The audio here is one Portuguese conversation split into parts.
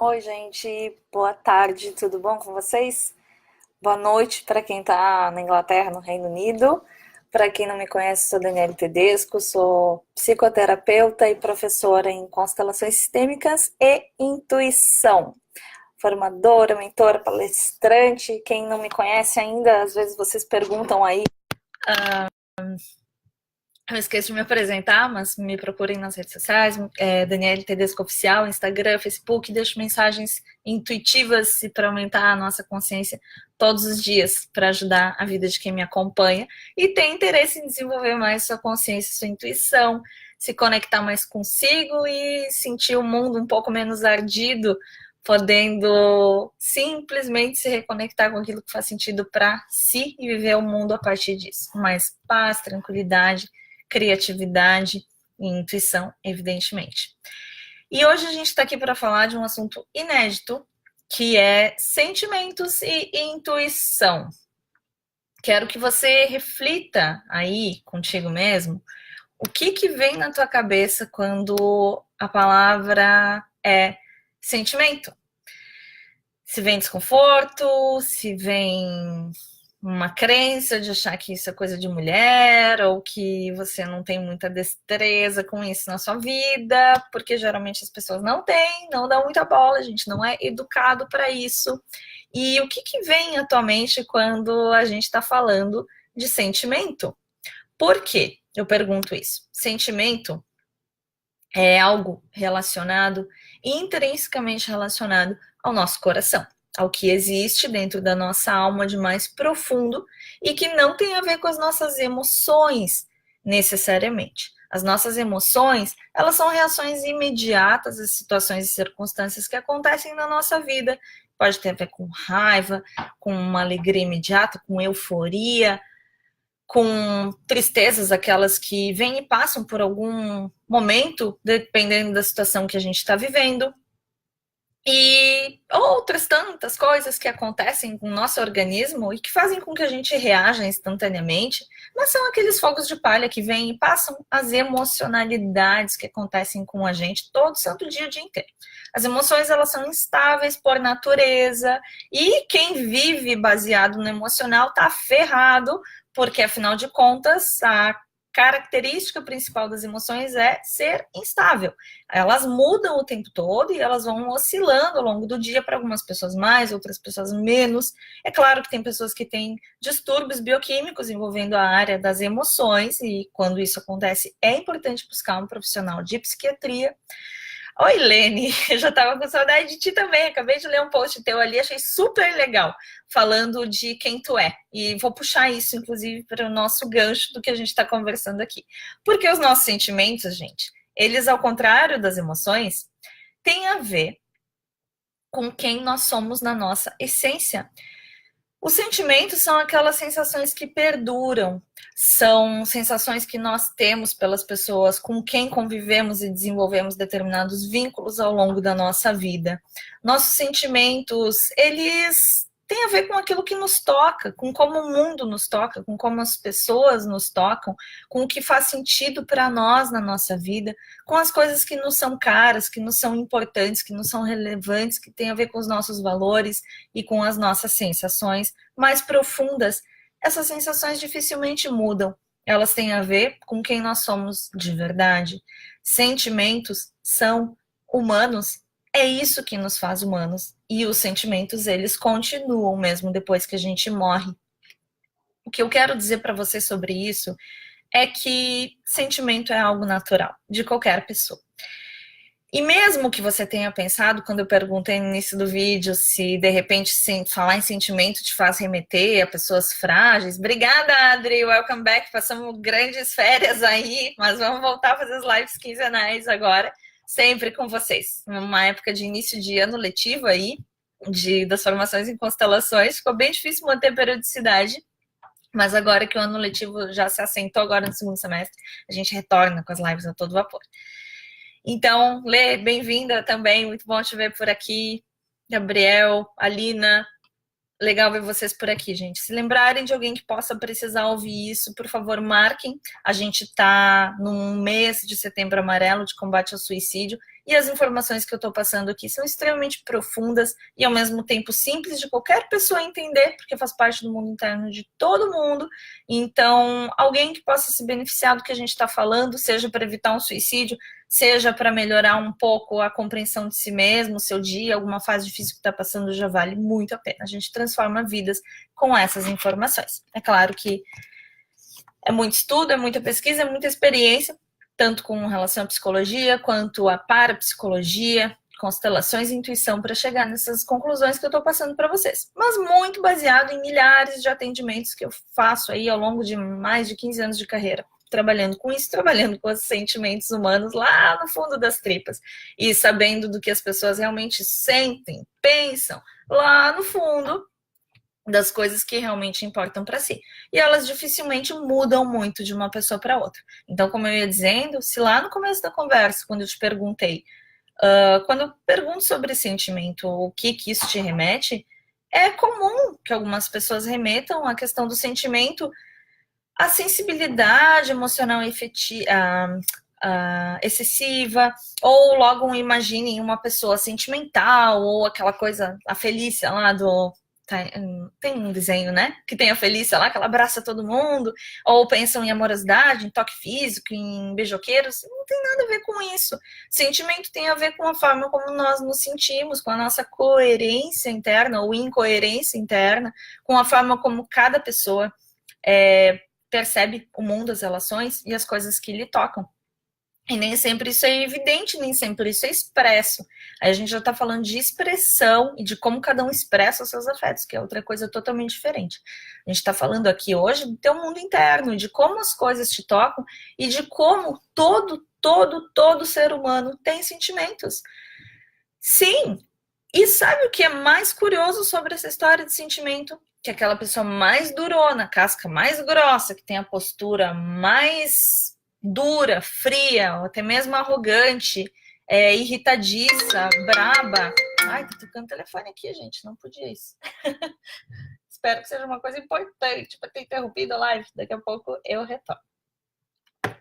Oi, gente, boa tarde, tudo bom com vocês? Boa noite para quem está na Inglaterra, no Reino Unido. Para quem não me conhece, sou Daniele Tedesco, sou psicoterapeuta e professora em constelações sistêmicas e intuição. Formadora, mentora, palestrante. Quem não me conhece ainda, às vezes vocês perguntam aí. Eu esqueço de me apresentar, mas me procurem nas redes sociais, Daniele Tedesco Oficial, Instagram, Facebook, deixo mensagens intuitivas e para aumentar a nossa consciência todos os dias, para ajudar a vida de quem me acompanha e tem interesse em desenvolver mais sua consciência, sua intuição, se conectar mais consigo e sentir o mundo um pouco menos ardido, podendo simplesmente se reconectar com aquilo que faz sentido para si e viver o mundo a partir disso. Mais paz, tranquilidade, criatividade e intuição, evidentemente. E hoje a gente está aqui para falar de um assunto inédito, que é sentimentos e intuição. Quero que você reflita aí contigo mesmo o que vem na tua cabeça quando a palavra é sentimento. Se vem desconforto, se vem uma crença de achar que isso é coisa de mulher, ou que você não tem muita destreza com isso na sua vida, porque geralmente as pessoas não têm, não dão muita bola, a gente não é educado para isso. E o que vem à tua mente quando a gente está falando de sentimento? Por quê? Eu pergunto isso. Sentimento é algo relacionado, intrinsecamente relacionado ao nosso coração, ao que existe dentro da nossa alma de mais profundo e que não tem a ver com as nossas emoções necessariamente. As nossas emoções, elas são reações imediatas às situações e circunstâncias que acontecem na nossa vida. Pode ter a ver com raiva, com uma alegria imediata, com euforia, com tristezas, aquelas que vêm e passam por algum momento, dependendo da situação que a gente está vivendo. E outras tantas coisas que acontecem com o nosso organismo e que fazem com que a gente reaja instantaneamente, mas são aqueles fogos de palha que vêm e passam as emocionalidades que acontecem com a gente todo santo dia, o dia inteiro. As emoções, elas são instáveis por natureza e quem vive baseado no emocional tá ferrado, porque afinal de contas, a característica principal das emoções é ser instável. Elas mudam o tempo todo e elas vão oscilando ao longo do dia, para algumas pessoas mais, outras pessoas menos. É claro que tem pessoas que têm distúrbios bioquímicos envolvendo a área das emoções, e quando isso acontece, é importante buscar um profissional de psiquiatria. Oi, Lene, eu já estava com saudade de ti também. Acabei de ler um post teu ali, achei super legal, falando de quem tu é. E vou puxar isso, inclusive, para o nosso gancho do que a gente está conversando aqui. Porque os nossos sentimentos, gente, eles, ao contrário das emoções, têm a ver com quem nós somos na nossa essência. Os sentimentos são aquelas sensações que perduram, são sensações que nós temos pelas pessoas com quem convivemos e desenvolvemos determinados vínculos ao longo da nossa vida. Nossos sentimentos, eles têm a ver com aquilo que nos toca, com como o mundo nos toca, com como as pessoas nos tocam, com o que faz sentido para nós na nossa vida, com as coisas que nos são caras, que nos são importantes, que nos são relevantes, que têm a ver com os nossos valores e com as nossas sensações mais profundas. Essas sensações dificilmente mudam. Elas têm a ver com quem nós somos de verdade. Sentimentos são humanos. É isso que nos faz humanos. E os sentimentos, eles continuam mesmo depois que a gente morre. O que eu quero dizer para você sobre isso é que sentimento é algo natural de qualquer pessoa. E mesmo que você tenha pensado, quando eu perguntei no início do vídeo, se de repente falar em sentimento te faz remeter a pessoas frágeis. Obrigada, Adri, welcome back. Passamos grandes férias aí, mas vamos voltar a fazer as lives quinzenais agora, sempre com vocês. Uma época de início de ano letivo aí, das formações em constelações, ficou bem difícil manter a periodicidade. Mas agora que o ano letivo já se assentou, agora no segundo semestre, a gente retorna com as lives a todo vapor. Então, Lê, bem-vinda também, muito bom te ver por aqui. Gabriel, Alina, Legal ver vocês por aqui, gente. Se lembrarem de alguém que possa precisar ouvir isso, por favor, marquem. A gente está num mês de Setembro Amarelo de combate ao suicídio e as informações que eu estou passando aqui são extremamente profundas e, ao mesmo tempo, simples de qualquer pessoa entender, porque faz parte do mundo interno de todo mundo. Então, alguém que possa se beneficiar do que a gente está falando, seja para evitar um suicídio, seja para melhorar um pouco a compreensão de si mesmo, seu dia, alguma fase difícil que está passando, já vale muito a pena. A gente transforma vidas com essas informações. É claro que é muito estudo, é muita pesquisa, é muita experiência, tanto com relação à psicologia, quanto à parapsicologia, constelações e intuição, para chegar nessas conclusões que eu estou passando para vocês. Mas muito baseado em milhares de atendimentos que eu faço aí ao longo de mais de 15 anos de carreira, trabalhando com isso, trabalhando com os sentimentos humanos lá no fundo das tripas e sabendo do que as pessoas realmente sentem, pensam lá no fundo das coisas que realmente importam para si. E elas dificilmente mudam muito de uma pessoa para outra. Então, como eu ia dizendo, se lá no começo da conversa, quando eu te perguntei, quando eu pergunto sobre sentimento, o que isso te remete, é comum que algumas pessoas remetam à questão do sentimento, a sensibilidade emocional excessiva, ou logo imaginem uma pessoa sentimental, ou aquela coisa, a Felícia lá do... Tem um desenho, né? Que tem a Felícia lá, que ela abraça todo mundo, ou pensam em amorosidade, em toque físico, em beijoqueiros. Não tem nada a ver com isso. Sentimento tem a ver com a forma como nós nos sentimos, com a nossa coerência interna ou incoerência interna, com a forma como cada pessoa percebe o mundo, as relações e as coisas que lhe tocam. E nem sempre isso é evidente, nem sempre isso é expresso. Aí a gente já está falando de expressão e de como cada um expressa os seus afetos, que é outra coisa totalmente diferente. A gente está falando aqui hoje do teu mundo interno, de como as coisas te tocam e de como todo ser humano tem sentimentos. Sim, e sabe o que é mais curioso sobre essa história de sentimento? Que aquela pessoa mais durona, casca mais grossa, que tem a postura mais dura, fria, ou até mesmo arrogante, irritadiça, braba. Ai, tá tocando telefone aqui, gente, não podia isso. Espero que seja uma coisa importante para ter interrompido a live. Daqui a pouco eu retorno.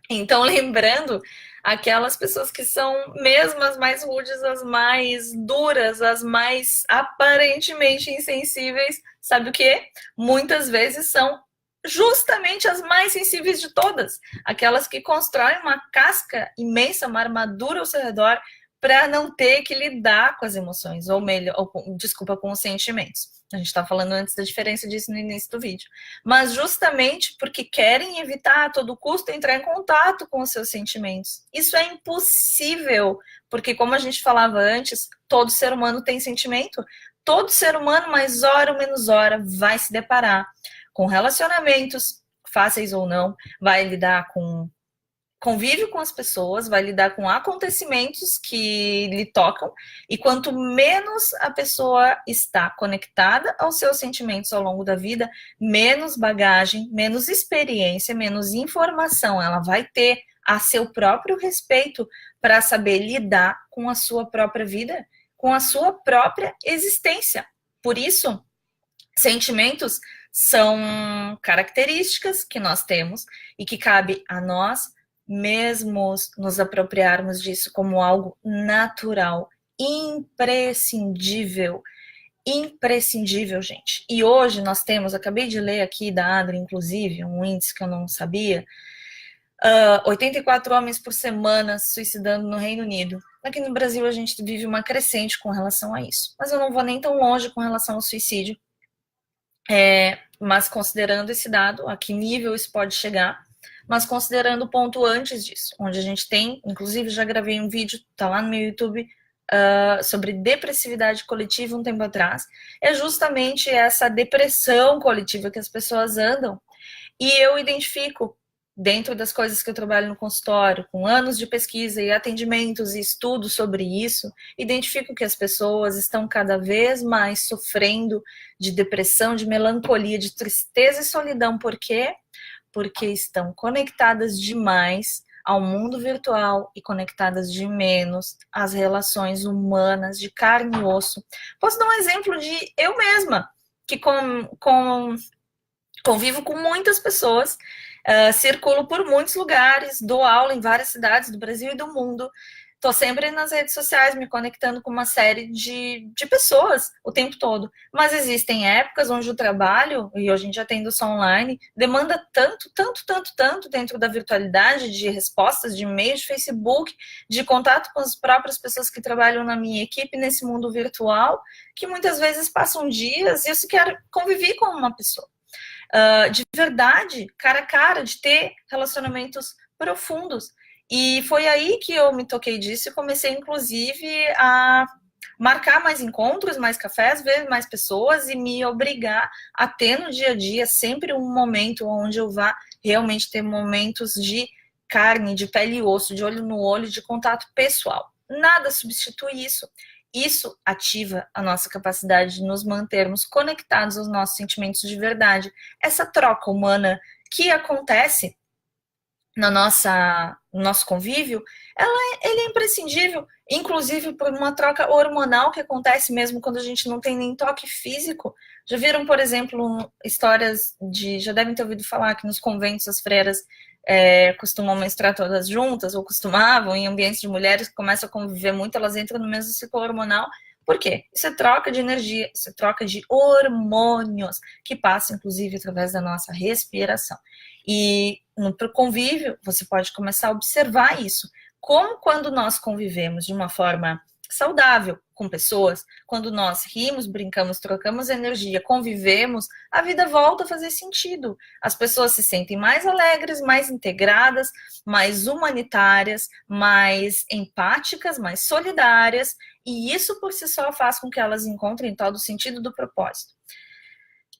Então, lembrando, aquelas pessoas que são mesmo as mais rudes, as mais duras, as mais aparentemente insensíveis, sabe o quê? Muitas vezes são justamente as mais sensíveis de todas. Aquelas que constroem uma casca imensa, uma armadura ao seu redor, para não ter que lidar com as emoções, ou melhor, desculpa, com os sentimentos. A gente está falando antes da diferença disso no início do vídeo. Mas justamente porque querem evitar a todo custo entrar em contato com os seus sentimentos. Isso é impossível, porque como a gente falava antes, todo ser humano tem sentimento. Todo ser humano, mais hora ou menos hora, vai se deparar com relacionamentos, fáceis ou não, vai lidar com convive com as pessoas, vai lidar com acontecimentos que lhe tocam, e quanto menos a pessoa está conectada aos seus sentimentos ao longo da vida, menos bagagem, menos experiência, menos informação ela vai ter a seu próprio respeito para saber lidar com a sua própria vida, com a sua própria existência. Por isso, sentimentos são características que nós temos e que cabe a nós mesmos nos apropriarmos disso como algo natural, imprescindível, gente. E hoje nós temos, acabei de ler aqui da Adri, inclusive, um índice que eu não sabia, 84 homens por semana se suicidando no Reino Unido. Aqui no Brasil a gente vive uma crescente com relação a isso. Mas eu não vou nem tão longe com relação ao suicídio. Mas considerando esse dado, a que nível isso pode chegar, mas considerando o ponto antes disso, onde a gente tem, inclusive já gravei um vídeo, tá lá no meu YouTube, sobre depressividade coletiva um tempo atrás, é justamente essa depressão coletiva que as pessoas andam, e eu identifico, dentro das coisas que eu trabalho no consultório, com anos de pesquisa e atendimentos e estudos sobre isso, identifico que as pessoas estão cada vez mais sofrendo de depressão, de melancolia, de tristeza e solidão. Por quê? Porque estão conectadas demais ao mundo virtual e conectadas de menos às relações humanas de carne e osso. Posso dar um exemplo de eu mesma. que convivo com muitas pessoas, circulo por muitos lugares, dou aula em várias cidades do Brasil e do mundo. Estou sempre nas redes sociais, me conectando com uma série de pessoas o tempo todo. Mas existem épocas onde o trabalho, e hoje em dia tendo só online, demanda tanto dentro da virtualidade, de respostas, de e-mail, de Facebook, de contato com as próprias pessoas que trabalham na minha equipe nesse mundo virtual, que muitas vezes passam dias e eu sequer convivi com uma pessoa. De verdade, cara a cara, de ter relacionamentos profundos. E foi aí que eu me toquei disso e comecei, inclusive, a marcar mais encontros, mais cafés, ver mais pessoas e me obrigar a ter no dia a dia sempre um momento onde eu vá realmente ter momentos de carne, de pele e osso, de olho no olho, de contato pessoal. Nada substitui isso. Isso ativa a nossa capacidade de nos mantermos conectados aos nossos sentimentos de verdade. Essa troca humana que acontece no nosso convívio, ele é imprescindível, inclusive por uma troca hormonal que acontece mesmo quando a gente não tem nem toque físico. Já viram, por exemplo, histórias já devem ter ouvido falar que nos conventos as freiras costumam menstruar todas juntas, ou costumavam, em ambientes de mulheres que começam a conviver muito, elas entram no mesmo ciclo hormonal. Por quê? Isso é troca de energia, isso é troca de hormônios, que passa, inclusive, através da nossa respiração. E no convívio, você pode começar a observar isso. Como quando nós convivemos de uma forma saudável com pessoas, quando nós rimos, brincamos, trocamos energia, convivemos, a vida volta a fazer sentido. As pessoas se sentem mais alegres, mais integradas, mais humanitárias, mais empáticas, mais solidárias, e isso por si só faz com que elas encontrem todo o sentido do propósito.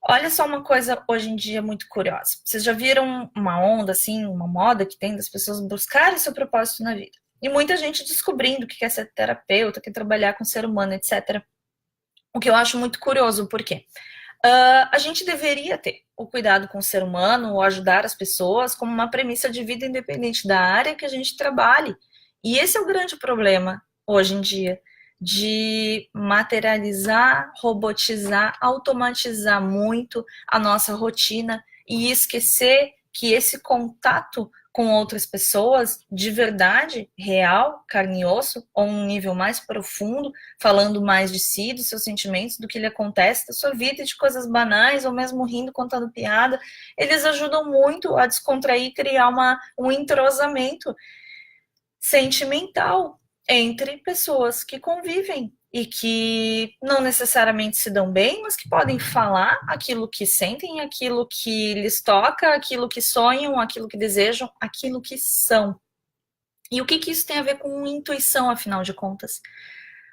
Olha só uma coisa hoje em dia muito curiosa. Vocês já viram uma onda, assim, uma moda que tem das pessoas buscarem seu propósito na vida? E muita gente descobrindo que quer ser terapeuta, quer trabalhar com o ser humano, etc. O que eu acho muito curioso, por quê? A gente deveria ter o cuidado com o ser humano, ou ajudar as pessoas, como uma premissa de vida independente da área que a gente trabalhe. E esse é o grande problema hoje em dia, de materializar, robotizar, automatizar muito a nossa rotina e esquecer que esse contato com outras pessoas, de verdade, real, carne e osso, ou um nível mais profundo, falando mais de si, dos seus sentimentos, do que lhe acontece, da sua vida, de coisas banais, ou mesmo rindo, contando piada, eles ajudam muito a descontrair e criar um entrosamento sentimental entre pessoas que convivem e que não necessariamente se dão bem, mas que podem falar aquilo que sentem, aquilo que lhes toca, aquilo que sonham, aquilo que desejam, aquilo que são. E o que isso tem a ver com intuição, afinal de contas?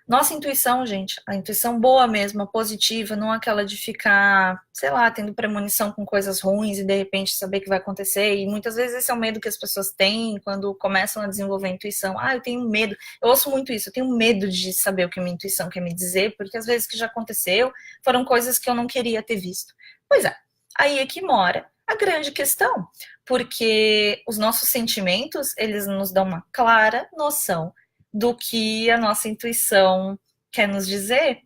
Nossa intuição, gente, a intuição boa mesmo, a positiva, não aquela de ficar, sei lá, tendo premonição com coisas ruins e de repente saber que vai acontecer. E muitas vezes esse é o medo que as pessoas têm quando começam a desenvolver a intuição. Ah, eu tenho medo. Eu ouço muito isso, eu tenho medo de saber o que a minha intuição quer me dizer, porque às vezes que já aconteceu foram coisas que eu não queria ter visto. Pois é, aí é que mora a grande questão, porque os nossos sentimentos, eles nos dão uma clara noção do que a nossa intuição quer nos dizer.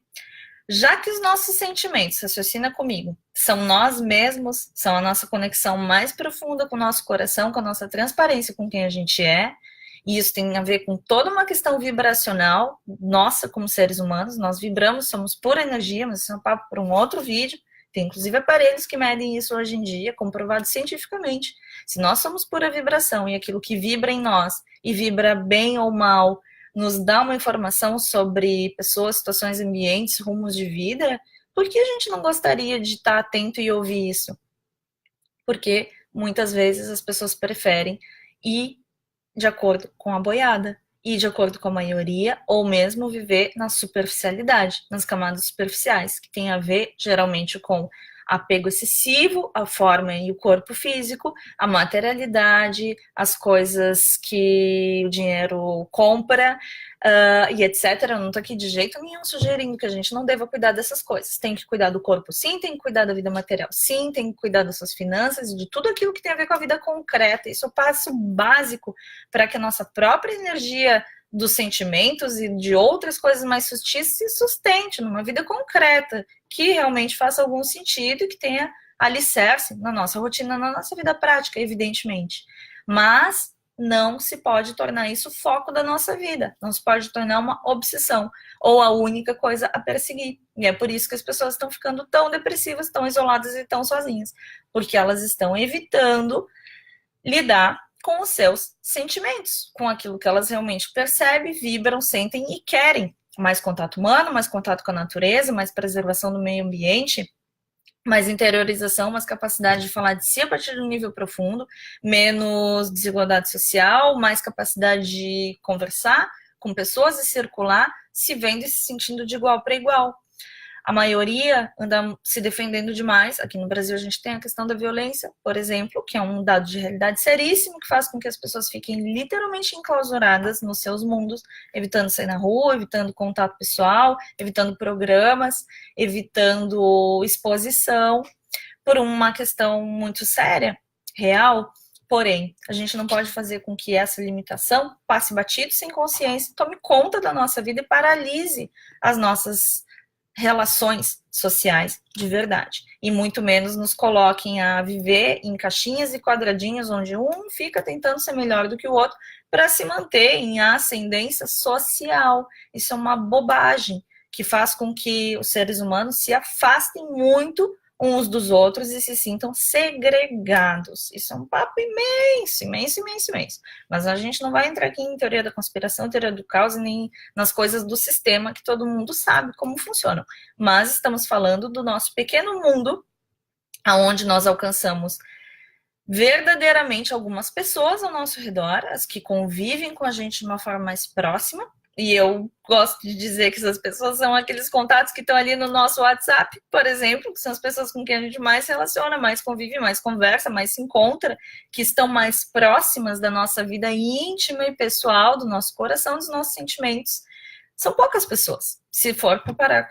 Já que os nossos sentimentos, raciocina comigo, são nós mesmos, são a nossa conexão mais profunda com o nosso coração, com a nossa transparência com quem a gente é, e isso tem a ver com toda uma questão vibracional, nossa como seres humanos, nós vibramos, somos pura energia, mas isso é um papo para um outro vídeo, tem inclusive aparelhos que medem isso hoje em dia, comprovado cientificamente. Se nós somos pura vibração e aquilo que vibra em nós, e vibra bem ou mal, nos dá uma informação sobre pessoas, situações, ambientes, rumos de vida, por que a gente não gostaria de estar atento e ouvir isso? Porque muitas vezes as pessoas preferem ir de acordo com a boiada, ir de acordo com a maioria, ou mesmo viver na superficialidade, nas camadas superficiais, que tem a ver geralmente com apego excessivo à forma e o corpo físico, a materialidade, as coisas que o dinheiro compra, e etc. Eu não tô aqui de jeito nenhum sugerindo que a gente não deva cuidar dessas coisas. Tem que cuidar do corpo, sim, tem que cuidar da vida material, sim, tem que cuidar das suas finanças e de tudo aquilo que tem a ver com a vida concreta. Isso é o passo básico para que a nossa própria energia dos sentimentos e de outras coisas mais sutis se sustente numa vida concreta, que realmente faça algum sentido e que tenha alicerce na nossa rotina, na nossa vida prática, evidentemente. Mas não se pode tornar isso o foco da nossa vida, não se pode tornar uma obsessão ou a única coisa a perseguir. E é por isso que as pessoas estão ficando tão depressivas, tão isoladas e tão sozinhas, porque elas estão evitando lidar com os seus sentimentos, com aquilo que elas realmente percebem, vibram, sentem e querem. Mais contato humano, mais contato com a natureza, mais preservação do meio ambiente, mais interiorização, mais capacidade de falar de si a partir de um nível profundo, menos desigualdade social, mais capacidade de conversar com pessoas e circular, se vendo e se sentindo de igual para igual. A maioria anda se defendendo demais. Aqui no Brasil a gente tem a questão da violência, por exemplo, que é um dado de realidade seríssimo, que faz com que as pessoas fiquem literalmente enclausuradas nos seus mundos, evitando sair na rua, evitando contato pessoal, evitando programas, evitando exposição, por uma questão muito séria, real. Porém, a gente não pode fazer com que essa limitação passe batido, sem consciência, tome conta da nossa vida e paralise as nossas relações sociais de verdade, e muito menos nos coloquem a viver em caixinhas e quadradinhos onde um fica tentando ser melhor do que o outro para se manter em ascendência social. Isso é uma bobagem que faz com que os seres humanos se afastem muito uns dos outros e se sintam segregados. Isso é um papo imenso, imenso, imenso, imenso. Mas a gente não vai entrar aqui em teoria da conspiração, teoria do caos, nem nas coisas do sistema que todo mundo sabe como funcionam. Mas estamos falando do nosso pequeno mundo, aonde nós alcançamos verdadeiramente algumas pessoas ao nosso redor, as que convivem com a gente de uma forma mais próxima. E eu gosto de dizer que essas pessoas são aqueles contatos que estão ali no nosso WhatsApp, por exemplo, que são as pessoas com quem a gente mais se relaciona, mais convive, mais conversa, mais se encontra, que estão mais próximas da nossa vida íntima e pessoal, do nosso coração, dos nossos sentimentos. São poucas pessoas, se for para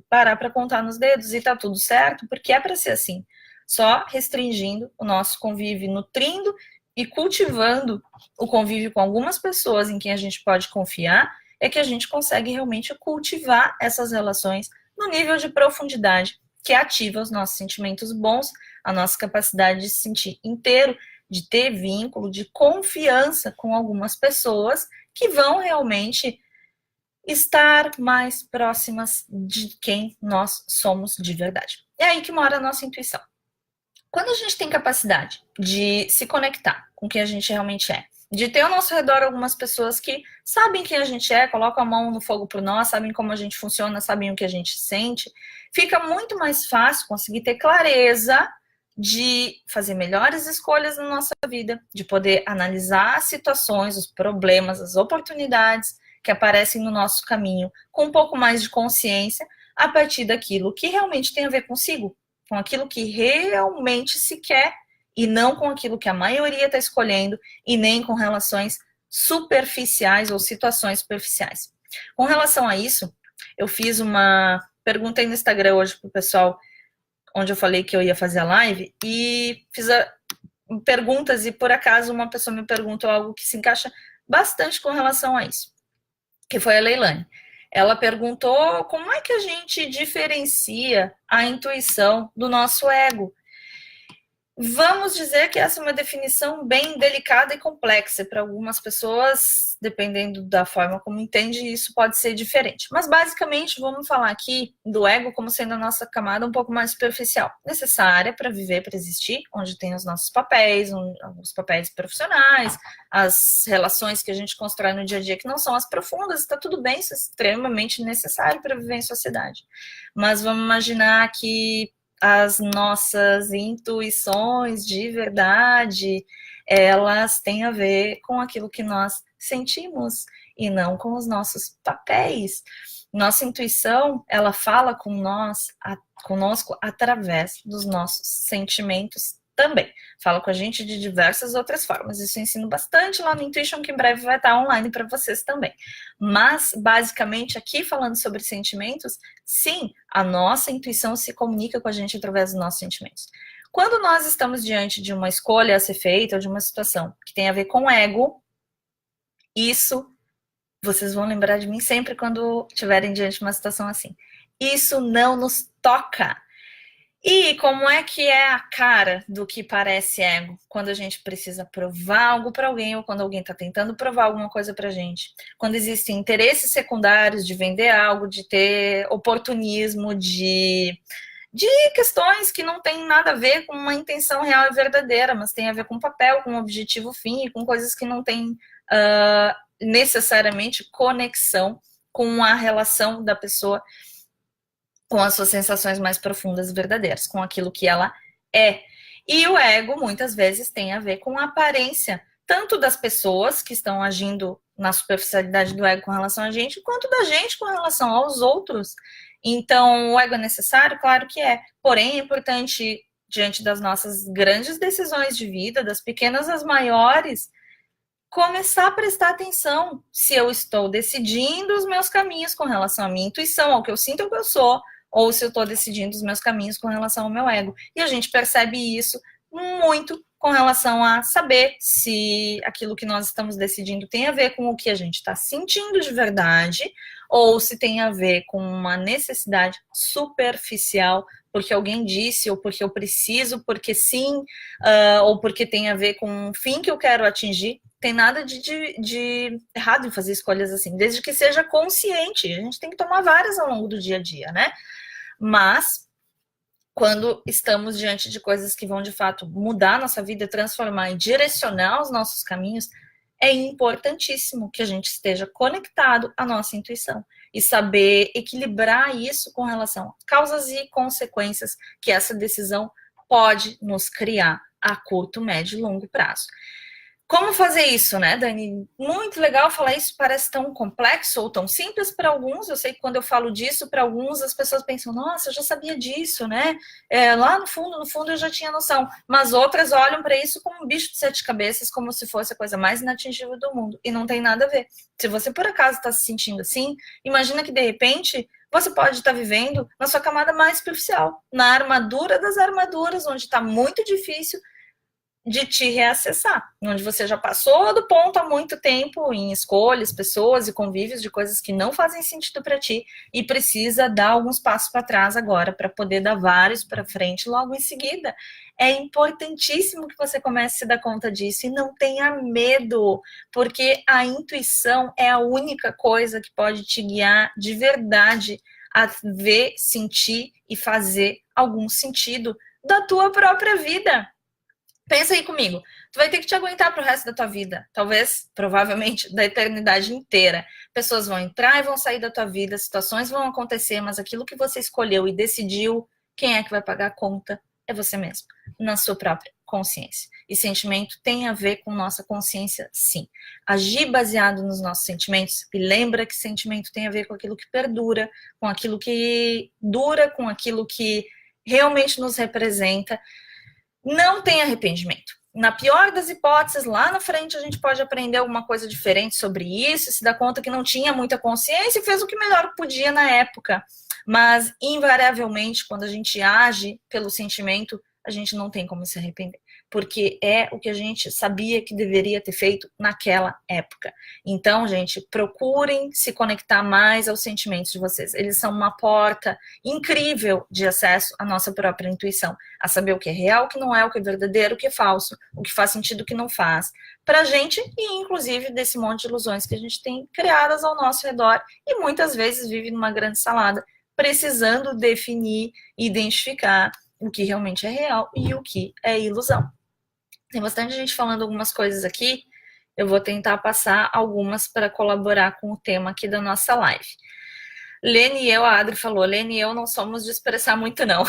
parar para contar nos dedos, e tá tudo certo, porque é para ser assim. Só restringindo o nosso convívio, nutrindo e cultivando o convívio com algumas pessoas em quem a gente pode confiar, é que a gente consegue realmente cultivar essas relações no nível de profundidade que ativa os nossos sentimentos bons, a nossa capacidade de se sentir inteiro, de ter vínculo, de confiança com algumas pessoas que vão realmente estar mais próximas de quem nós somos de verdade. É aí que mora a nossa intuição. Quando a gente tem capacidade de se conectar com quem a gente realmente é, de ter ao nosso redor algumas pessoas que sabem quem a gente é, colocam a mão no fogo por nós, sabem como a gente funciona, sabem o que a gente sente, fica muito mais fácil conseguir ter clareza de fazer melhores escolhas na nossa vida, de poder analisar as situações, os problemas, as oportunidades que aparecem no nosso caminho com um pouco mais de consciência a partir daquilo que realmente tem a ver consigo, com aquilo que realmente se quer e não com aquilo que a maioria está escolhendo e nem com relações superficiais ou situações superficiais. Com relação a isso, eu fiz uma pergunta aí no Instagram hoje para o pessoal, onde eu falei que eu ia fazer a live, e fiz perguntas e por acaso uma pessoa me perguntou algo que se encaixa bastante com relação a isso, que foi a Leilane. Ela perguntou como é que a gente diferencia a intuição do nosso ego. Vamos dizer que essa é uma definição bem delicada e complexa. Para algumas pessoas, dependendo da forma como entende, isso pode ser diferente. Mas, basicamente, vamos falar aqui do ego como sendo a nossa camada um pouco mais superficial, necessária para viver, para existir, onde tem os nossos papéis, os papéis profissionais, as relações que a gente constrói no dia a dia, que não são as profundas, está tudo bem, isso é extremamente necessário para viver em sociedade. Mas vamos imaginar que as nossas intuições de verdade, elas têm a ver com aquilo que nós sentimos e não com os nossos papéis. Nossa intuição, ela fala com nós, conosco através dos nossos sentimentos também. Fala com a gente de diversas outras formas. Isso eu ensino bastante lá no Intuition, que em breve vai estar online para vocês também. Mas, basicamente, aqui falando sobre sentimentos, sim, a nossa intuição se comunica com a gente através dos nossos sentimentos. Quando nós estamos diante de uma escolha a ser feita ou de uma situação que tem a ver com ego, isso Vocês vão lembrar de mim sempre quando estiverem diante de uma situação assim. Isso não nos toca. E como é que é a cara do que parece ego? Quando a gente precisa provar algo para alguém ou quando alguém está tentando provar alguma coisa para a gente. Quando existem interesses secundários de vender algo, de ter oportunismo, de questões que não tem nada a ver com uma intenção real e verdadeira, mas tem a ver com papel, com objetivo fim e com coisas que não têm necessariamente conexão com a relação da pessoa com as suas sensações mais profundas e verdadeiras, com aquilo que ela é. E o ego, muitas vezes, tem a ver com a aparência, tanto das pessoas que estão agindo na superficialidade do ego com relação a gente, quanto da gente com relação aos outros. Então, o ego é necessário? Claro que é. Porém, é importante, diante das nossas grandes decisões de vida, das pequenas às maiores, começar a prestar atenção se eu estou decidindo os meus caminhos com relação à minha intuição, ao que eu sinto, ao que eu sou, ou se eu estou decidindo os meus caminhos com relação ao meu ego. E a gente percebe isso muito com relação a saber se aquilo que nós estamos decidindo tem a ver com o que a gente está sentindo de verdade, ou se tem a ver com uma necessidade superficial, porque alguém disse, ou porque eu preciso, porque sim, ou porque tem a ver com um fim que eu quero atingir. Tem nada de errado em fazer escolhas assim, desde que seja consciente. A gente tem que tomar várias ao longo do dia a dia, né? Mas quando estamos diante de coisas que vão de fato mudar a nossa vida, transformar e direcionar os nossos caminhos, é importantíssimo que a gente esteja conectado à nossa intuição e saber equilibrar isso com relação a causas e consequências que essa decisão pode nos criar a curto, médio e longo prazo. Como fazer isso, né, Dani? Muito legal falar isso, parece tão complexo ou tão simples para alguns. Eu sei que quando eu falo disso, para alguns as pessoas pensam, nossa, eu já sabia disso, né? Lá no fundo eu já tinha noção. Mas outras olham para isso como um bicho de sete cabeças, como se fosse a coisa mais inatingível do mundo. E não tem nada a ver. Se você por acaso está se sentindo assim, imagina que de repente você pode estar vivendo na sua camada mais superficial, na armadura das armaduras, onde está muito difícil de te reacessar, onde você já passou do ponto há muito tempo em escolhas, pessoas e convívios de coisas que não fazem sentido para ti e precisa dar alguns passos para trás agora para poder dar vários para frente logo em seguida. É importantíssimo que você comece a se dar conta disso e não tenha medo, porque a intuição é a única coisa que pode te guiar de verdade a ver, sentir e fazer algum sentido da tua própria vida. Pensa aí comigo, tu vai ter que te aguentar pro resto da tua vida, talvez, provavelmente, da eternidade inteira. Pessoas vão entrar e vão sair da tua vida, situações vão acontecer, mas aquilo que você escolheu e decidiu, quem é que vai pagar a conta? É você mesmo, na sua própria consciência. E sentimento tem a ver com nossa consciência, sim. Agir baseado nos nossos sentimentos, e lembra que sentimento tem a ver com aquilo que perdura, com aquilo que dura, com aquilo que realmente nos representa. Não tem arrependimento. Na pior das hipóteses, lá na frente a gente pode aprender alguma coisa diferente sobre isso, se dar conta que não tinha muita consciência e fez o que melhor podia na época. Mas, invariavelmente, quando a gente age pelo sentimento, a gente não tem como se arrepender. Porque é o que a gente sabia que deveria ter feito naquela época. Então, gente, procurem se conectar mais aos sentimentos de vocês. Eles são uma porta incrível de acesso à nossa própria intuição. A saber o que é real, o que não é, o que é verdadeiro, o que é falso, o que faz sentido, o que não faz. Pra gente e, inclusive, desse monte de ilusões que a gente tem criadas ao nosso redor e muitas vezes vive numa grande salada, precisando definir, identificar o que realmente é real e o que é ilusão. Tem bastante gente falando algumas coisas aqui, eu vou tentar passar algumas para colaborar com o tema aqui da nossa live. Lene e eu, a Adri falou, Lene e eu não somos de expressar muito não.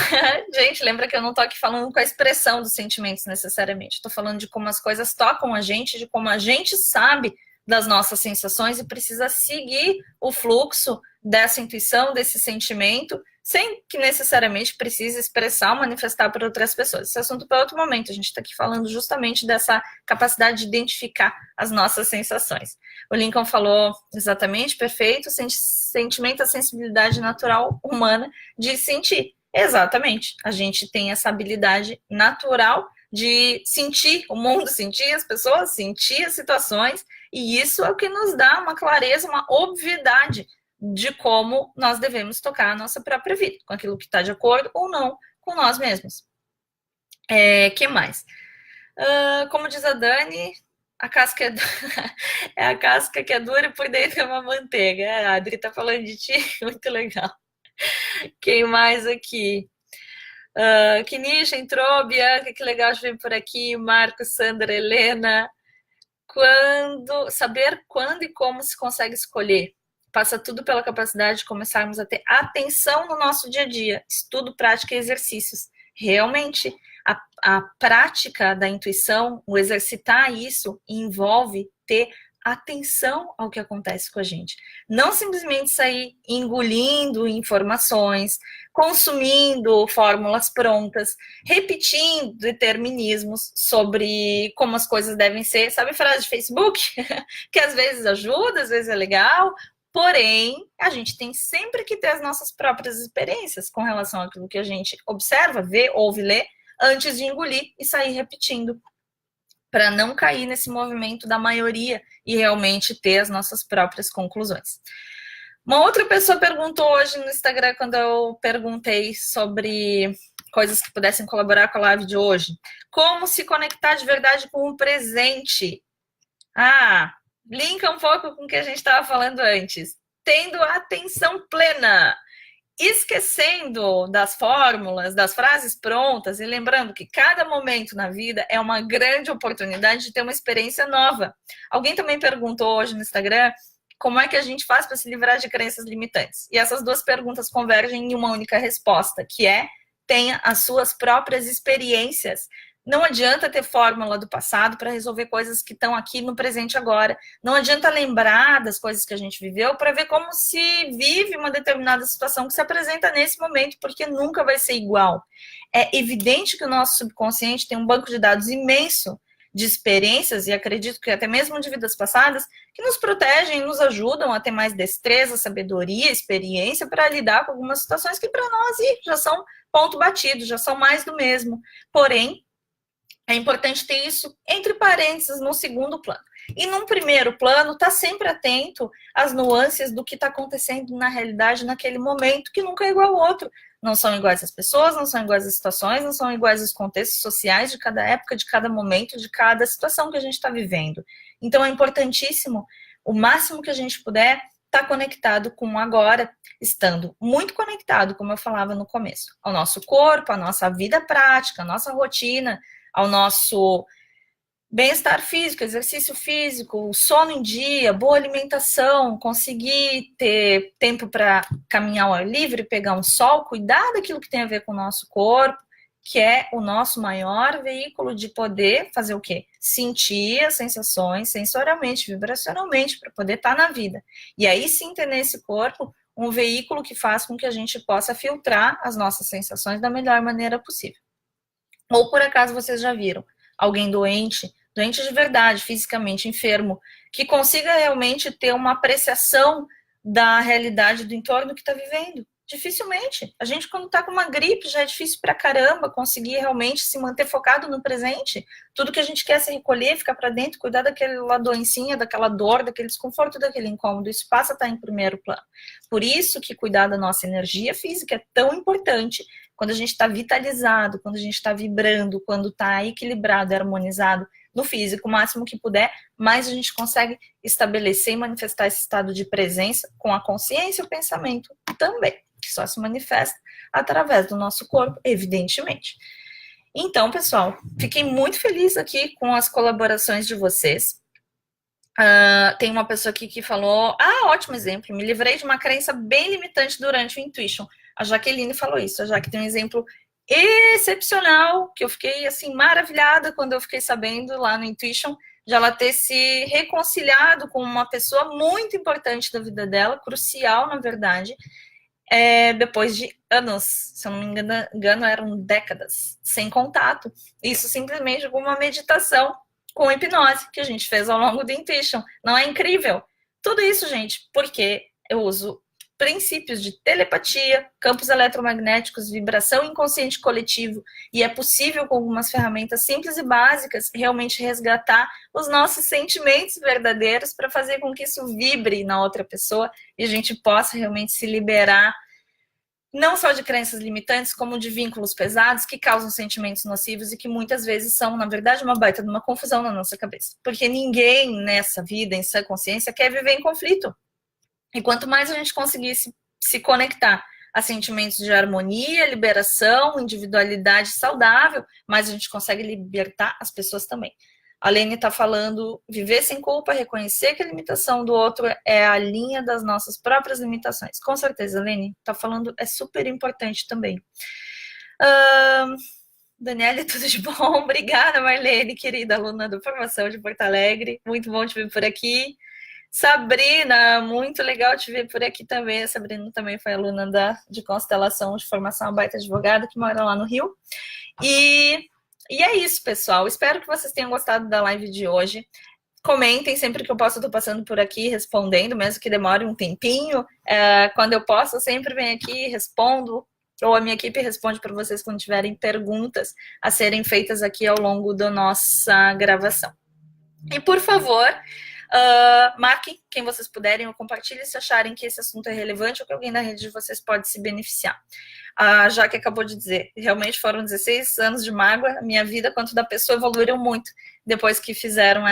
Gente, lembra que eu não tô aqui falando com a expressão dos sentimentos necessariamente, tô falando de como as coisas tocam a gente, de como a gente sabe das nossas sensações e precisa seguir o fluxo dessa intuição, desse sentimento, sem que necessariamente precise expressar ou manifestar para outras pessoas. Esse assunto para outro momento, a gente está aqui falando justamente dessa capacidade de identificar as nossas sensações. O Lincoln falou exatamente, perfeito, sentimento, a sensibilidade natural humana de sentir. Exatamente, a gente tem essa habilidade natural de sentir o mundo, sentir as pessoas, sentir as situações E isso é o que nos dá uma clareza, uma obviedade de como nós devemos tocar a nossa própria vida, com aquilo que está de acordo ou não com nós mesmos. Que mais? Como diz a Dani, a casca é a casca que é dura e por dentro é uma manteiga. A Adri tá falando de ti, muito legal. Quem mais aqui? Kinisha entrou, Bianca, que legal de vir por aqui, Marcos, Sandra, Helena. Saber quando e como se consegue escolher. Passa tudo pela capacidade de começarmos a ter atenção no nosso dia a dia, estudo, prática e exercícios. Realmente, a prática da intuição, o exercitar isso, envolve ter atenção ao que acontece com a gente. Não simplesmente sair engolindo informações, consumindo fórmulas prontas, repetindo determinismos sobre como as coisas devem ser. Sabe frase de Facebook? Que às vezes ajuda, às vezes é legal, porém, a gente tem sempre que ter as nossas próprias experiências com relação àquilo que a gente observa, vê, ouve, lê, antes de engolir e sair repetindo, para não cair nesse movimento da maioria e realmente ter as nossas próprias conclusões. Uma outra pessoa perguntou hoje no Instagram, quando eu perguntei sobre coisas que pudessem colaborar com a live de hoje. Como se conectar de verdade com o presente? Linka um pouco com o que a gente estava falando antes. Tendo atenção plena, esquecendo das fórmulas, das frases prontas e lembrando que cada momento na vida é uma grande oportunidade de ter uma experiência nova. Alguém também perguntou hoje no Instagram como é que a gente faz para se livrar de crenças limitantes. E essas duas perguntas convergem em uma única resposta, que é: tenha as suas próprias experiências. Não adianta ter fórmula do passado para resolver coisas que estão aqui no presente agora. Não adianta lembrar das coisas que a gente viveu para ver como se vive uma determinada situação que se apresenta nesse momento, porque nunca vai ser igual. É evidente que o nosso subconsciente tem um banco de dados imenso de experiências, e acredito que até mesmo de vidas passadas, que nos protegem e nos ajudam a ter mais destreza, sabedoria, experiência para lidar com algumas situações que para nós já são ponto batido, já são mais do mesmo. Porém, é importante ter isso entre parênteses no segundo plano. E num primeiro plano, tá sempre atento às nuances do que está acontecendo na realidade naquele momento, que nunca é igual ao outro. Não são iguais as pessoas, não são iguais as situações, não são iguais os contextos sociais de cada época, de cada momento, de cada situação que a gente está vivendo. Então é importantíssimo, o máximo que a gente puder, estar conectado com o agora, estando muito conectado, como eu falava no começo, ao nosso corpo, à nossa vida prática, à nossa rotina, ao nosso bem-estar físico, exercício físico, sono em dia, boa alimentação, conseguir ter tempo para caminhar ao ar livre, pegar um sol, cuidar daquilo que tem a ver com o nosso corpo, que é o nosso maior veículo de poder fazer o quê? Sentir as sensações sensorialmente, vibracionalmente, para poder estar na vida. E aí sim ter nesse corpo um veículo que faz com que a gente possa filtrar as nossas sensações da melhor maneira possível. Ou por acaso vocês já viram alguém doente de verdade, fisicamente enfermo, que consiga realmente ter uma apreciação da realidade do entorno que está vivendo? Dificilmente. A gente, quando está com uma gripe, já é difícil pra caramba conseguir realmente se manter focado no presente. Tudo que a gente quer é se recolher, ficar para dentro, cuidar daquela doencinha, daquela dor, daquele desconforto, daquele incômodo. Isso passa a estar em primeiro plano. Por isso que cuidar da nossa energia física é tão importante. Quando a gente está vitalizado, quando a gente está vibrando, quando está equilibrado, harmonizado no físico, o máximo que puder, mais a gente consegue estabelecer e manifestar esse estado de presença com a consciência e o pensamento também, que só se manifesta através do nosso corpo, evidentemente. Então, pessoal, fiquei muito feliz aqui com as colaborações de vocês. Tem uma pessoa aqui que falou, ótimo exemplo, me livrei de uma crença bem limitante durante o Intuition. A Jaqueline falou isso, a Jaque tem um exemplo excepcional, que eu fiquei assim maravilhada quando eu fiquei sabendo lá no Intuition, de ela ter se reconciliado com uma pessoa muito importante da vida dela, crucial, na verdade, depois de anos, se eu não me engano, eram décadas, sem contato. Isso simplesmente com uma meditação, com hipnose, que a gente fez ao longo do Intuition. Não é incrível? Tudo isso, gente, porque eu uso princípios de telepatia, campos eletromagnéticos, vibração inconsciente coletivo, e é possível, com algumas ferramentas simples e básicas, realmente resgatar os nossos sentimentos verdadeiros para fazer com que isso vibre na outra pessoa e a gente possa realmente se liberar não só de crenças limitantes, como de vínculos pesados que causam sentimentos nocivos e que muitas vezes são, na verdade, uma baita de uma confusão na nossa cabeça. Porque ninguém nessa vida, em sã consciência, quer viver em conflito. E quanto mais a gente conseguir se conectar a sentimentos de harmonia, liberação, individualidade saudável, mais a gente consegue libertar as pessoas também. A Lene está falando, viver sem culpa, reconhecer que a limitação do outro é a linha das nossas próprias limitações. Com certeza, Lene, está falando, é super importante também. Daniela, tudo de bom? Obrigada, Marlene, querida aluna da formação de Porto Alegre. Muito bom te ver por aqui. Sabrina, muito legal te ver por aqui também. A Sabrina também foi aluna de constelação de formação, baita advogada, que mora lá no Rio. E é isso, pessoal. Espero que vocês tenham gostado da live de hoje. Comentem sempre que eu posso, eu tô passando por aqui respondendo, mesmo que demore um tempinho. Quando eu posso, eu sempre venho aqui e respondo, ou a minha equipe responde para vocês quando tiverem perguntas a serem feitas aqui ao longo da nossa gravação. E, por favor, marquem quem vocês puderem ou compartilhem se acharem que esse assunto é relevante ou que alguém da rede de vocês pode se beneficiar. A Jaque acabou de dizer, realmente foram 16 anos de mágoa, a minha vida quanto da pessoa evoluíram muito depois que fizeram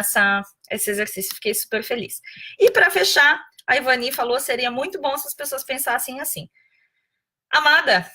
esse exercício, fiquei super feliz. E para fechar, a Ivani falou, seria muito bom se as pessoas pensassem assim. Amada,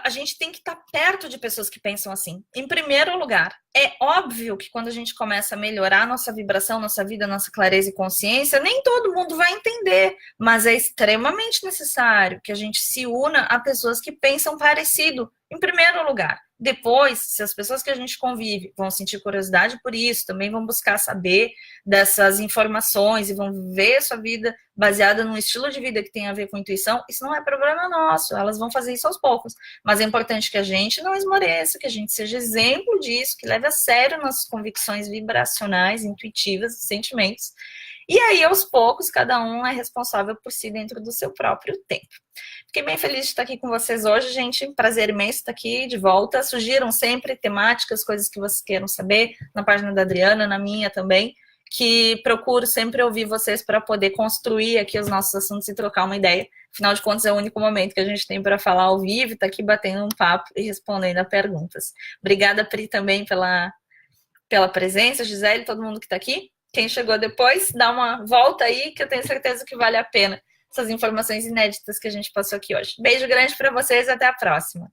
a gente tem que estar perto de pessoas que pensam assim. Em primeiro lugar, é óbvio que quando a gente começa a melhorar nossa vibração, nossa vida, nossa clareza e consciência, nem todo mundo vai entender, mas é extremamente necessário que a gente se una a pessoas que pensam parecido, em primeiro lugar. Depois, se as pessoas que a gente convive vão sentir curiosidade por isso, também vão buscar saber dessas informações e vão viver a sua vida baseada num estilo de vida que tem a ver com intuição, isso não é problema nosso, elas vão fazer isso aos poucos. Mas é importante que a gente não esmoreça, que a gente seja exemplo disso, que leve a sério nossas convicções vibracionais, intuitivas, sentimentos. E aí, aos poucos, cada um é responsável por si dentro do seu próprio tempo. Fiquei bem feliz de estar aqui com vocês hoje, gente. Prazer imenso estar aqui de volta. Sugiram sempre temáticas, coisas que vocês queiram saber, na página da Adriana, na minha também, que procuro sempre ouvir vocês para poder construir aqui os nossos assuntos e trocar uma ideia. Afinal de contas, é o único momento que a gente tem para falar ao vivo, estar aqui batendo um papo e respondendo a perguntas. Obrigada, Pri, também pela presença, Gisele, todo mundo que está aqui. Quem chegou depois, dá uma volta aí, que eu tenho certeza que vale a pena essas informações inéditas que a gente passou aqui hoje. Beijo grande para vocês, até a próxima.